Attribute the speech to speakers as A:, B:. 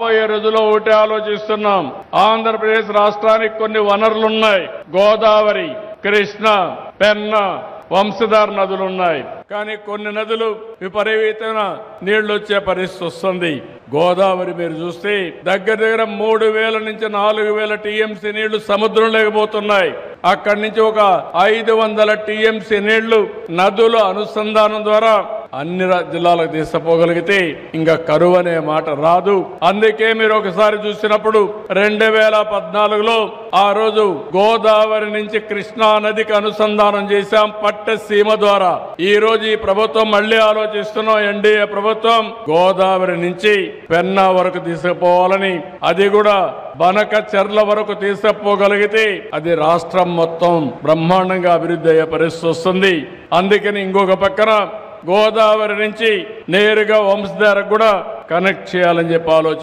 A: రాబోయే రోజుల్లో ఒకటి ఆలోచిస్తున్నాం. ఆంధ్రప్రదేశ్ రాష్ట్రానికి కొన్ని వనరులున్నాయి. గోదావరి, కృష్ణ, పెన్నా, వంశధార నదులున్నాయి. కానీ కొన్ని నదులు విపరీతమైన నీళ్లు వచ్చే పరిస్థితి వస్తుంది. గోదావరి మీరు చూస్తే దగ్గర 3,000 నుంచి 4,000 టీఎంసీ నీళ్లు సముద్రం లేకపోతున్నాయి. అక్కడి నుంచి ఒక 500 టీఎంసీ నీళ్లు నదుల అనుసంధానం ద్వారా అన్ని జిల్లాలకు తీసుకుపోగలిగితే ఇంకా కరువు అనే మాట రాదు. అందుకే మీరు ఒకసారి చూసినప్పుడు 2014లో ఆ రోజు గోదావరి నుంచి కృష్ణా నదికి అనుసంధానం చేశాం పట్టసీమ ద్వారా. ఈ రోజు ఈ ప్రభుత్వం మళ్లీ ఆలోచిస్తున్నాం. ఎన్డీఏ ప్రభుత్వం గోదావరి నుంచి పెన్నా వరకు తీసుకుపోవాలని, అది కూడా బనక చెర్ల వరకు తీసుకుపోగలిగితే అది రాష్ట్రం మొత్తం బ్రహ్మాండంగా అభివృద్ధి అయ్యే పరిస్థితి వస్తుంది. అందుకని ఇంకొక పక్కన గోదావరి నుంచి నేరుగా వంశధారకు కూడా కనెక్ట్ చేయాలని చెప్పి ఆలోచిస్తున్నాం.